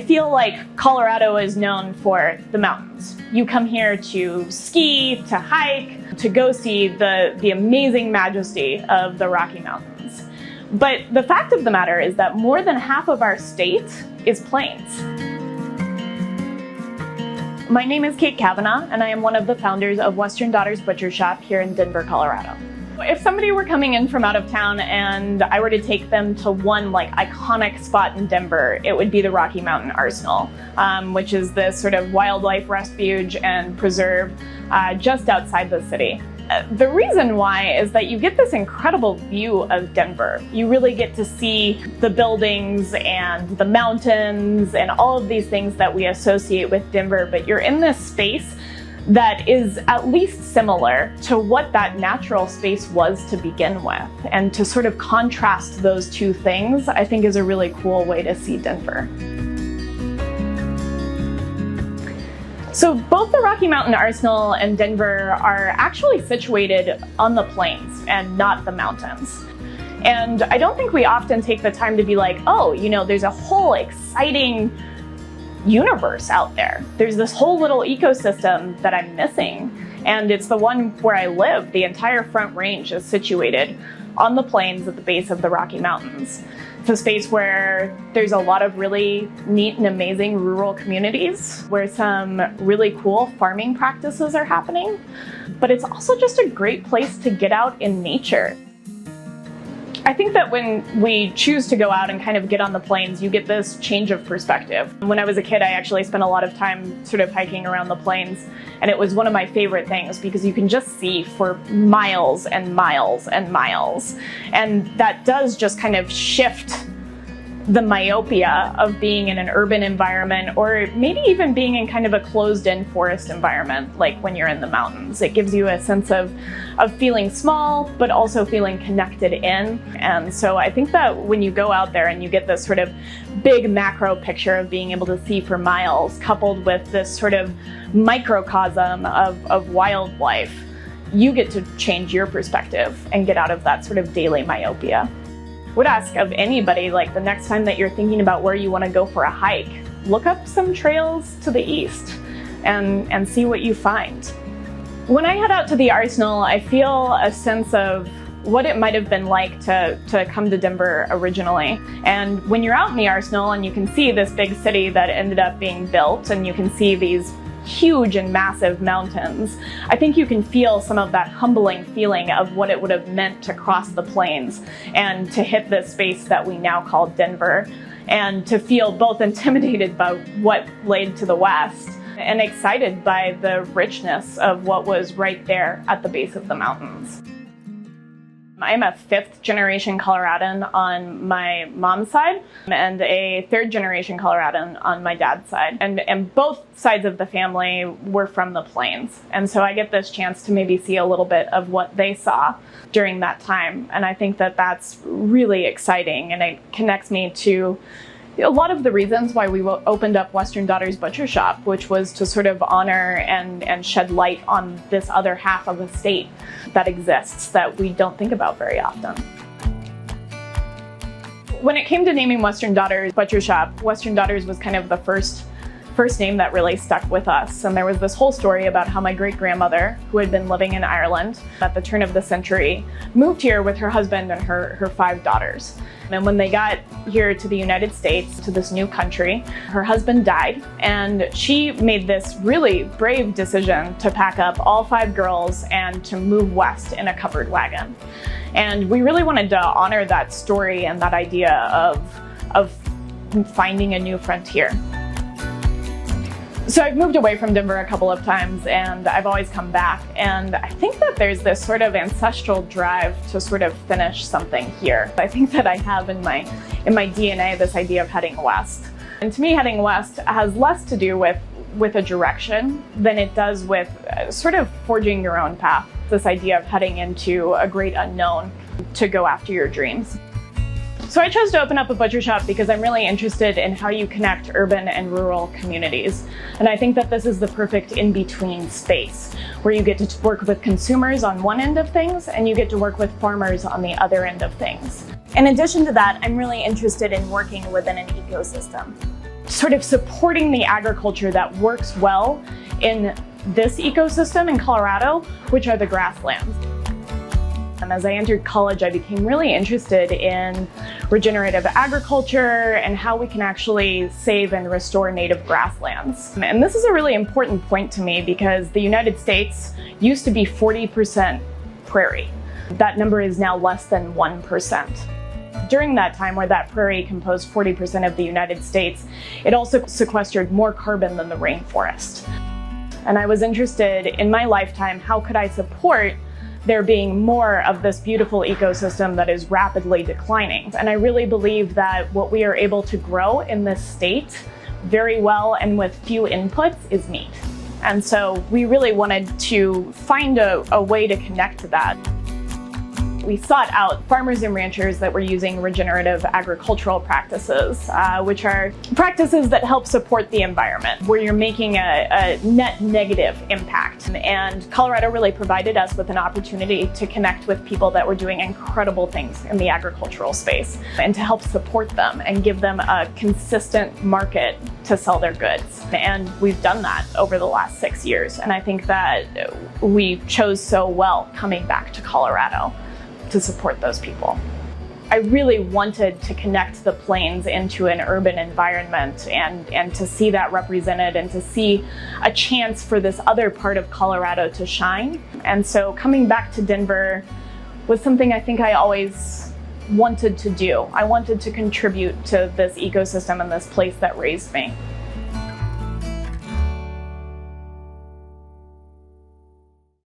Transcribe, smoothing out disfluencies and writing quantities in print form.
feel like Colorado is known for the mountains. You come here to ski, to hike, to go see the amazing majesty of the Rocky Mountains. But the fact of the matter is that more than half of our state is plains. My name is Kavanaugh, and I am one of the founders of Western Daughters Butcher Shoppe here in Denver, Colorado. If somebody were coming in from out of town and I were to take them to one iconic spot in Denver, it would be the Rocky Mountain Arsenal, which is this sort of wildlife refuge and preserve just outside the city. The reason why is that you get this incredible view of Denver. You really get to see the buildings and the mountains and all of these things that we associate with Denver, but you're in this space that is at least similar to what that natural space was to begin with. And to sort of contrast those two things, I think is a really cool way to see Denver. So both the Rocky Mountain Arsenal and Denver are actually situated on the plains and not the mountains. And I don't think we often take the time to be like, oh, you know, there's a whole exciting universe out there. There's this whole little ecosystem that I'm missing. And it's the one where I live. The entire Front Range is situated on the plains at the base of the Rocky Mountains. It's a space where there's a lot of really neat and amazing rural communities where some really cool farming practices are happening. But it's also just a great place to get out in nature. I think that when we choose to go out and kind of get on the plains, you get this change of perspective. When I was a kid, I actually spent a lot of time sort of hiking around the plains, and it was one of my favorite things because you can just see for miles and miles and miles. And that does just kind of shift the myopia of being in an urban environment, or maybe even being in kind of a closed-in forest environment, like when you're in the mountains. It gives you a sense of feeling small, but also feeling connected in. And so I think that when you go out there and you get this sort of big macro picture of being able to see for miles, coupled with this sort of microcosm of wildlife, you get to change your perspective and get out of that sort of daily myopia. Would ask of anybody, like the next time that you're thinking about where you want to go for a hike, look up some trails to the east and see what you find. When I head out to the Arsenal, I feel a sense of what it might have been like to come to Denver originally. And when you're out in the Arsenal and you can see this big city that ended up being built, and you can see these huge and massive mountains, I think you can feel some of that humbling feeling of what it would have meant to cross the plains and to hit this space that we now call Denver, and to feel both intimidated by what lay to the west and excited by the richness of what was right there at the base of the mountains. I'm a fifth-generation Coloradan on my mom's side and a third-generation Coloradan on my dad's side. And both sides of the family were from the plains. And so I get this chance to maybe see a little bit of what they saw during that time. And I think that that's really exciting, and it connects me to a lot of the reasons why we opened up Western Daughters Butcher Shoppe, which was to sort of honor and shed light on this other half of the state that exists that we don't think about very often. When it came to naming Western Daughters Butcher Shoppe, Western Daughters was kind of the first name that really stuck with us. And there was this whole story about how my great-grandmother, who had been living in Ireland at the turn of the century, moved here with her husband and her 5 daughters. And when they got here to the United States, to this new country, her husband died, and she made this really brave decision to pack up all 5 girls and to move west in a covered wagon. And we really wanted to honor that story and that idea of finding a new frontier. So I've moved away from Denver a couple of times, and I've always come back. And I think that there's this sort of ancestral drive to sort of finish something here. I think that I have in my DNA this idea of heading west. And to me, heading west has less to do with a direction than it does with sort of forging your own path. This idea of heading into a great unknown to go after your dreams. So I chose to open up a butcher shop because I'm really interested in how you connect urban and rural communities. And I think that this is the perfect in-between space where you get to work with consumers on one end of things and you get to work with farmers on the other end of things. In addition to that, I'm really interested in working within an ecosystem. sort of supporting the agriculture that works well in this ecosystem in Colorado, which are the grasslands. And as I entered college, I became really interested in regenerative agriculture and how we can actually save and restore native grasslands. And this is a really important point to me because the United States used to be 40% prairie. That number is now less than 1%. During that time where that prairie composed 40% of the United States, it also sequestered more carbon than the rainforest. And I was interested in my lifetime, how could I support there being more of this beautiful ecosystem that is rapidly declining? And I really believe that what we are able to grow in this state very well and with few inputs is meat. And so we really wanted to find a way to connect to that. We sought out farmers and ranchers that were using regenerative agricultural practices, which are practices that help support the environment, where you're making a net negative impact. And Colorado really provided us with an opportunity to connect with people that were doing incredible things in the agricultural space and to help support them and give them a consistent market to sell their goods. And we've done that over the last 6 years. And I think that we chose so well coming back to Colorado to support those people. I really wanted to connect the plains into an urban environment and to see that represented and to see a chance for this other part of Colorado to shine. And so coming back to Denver was something I think I always wanted to do. I wanted to contribute to this ecosystem and this place that raised me.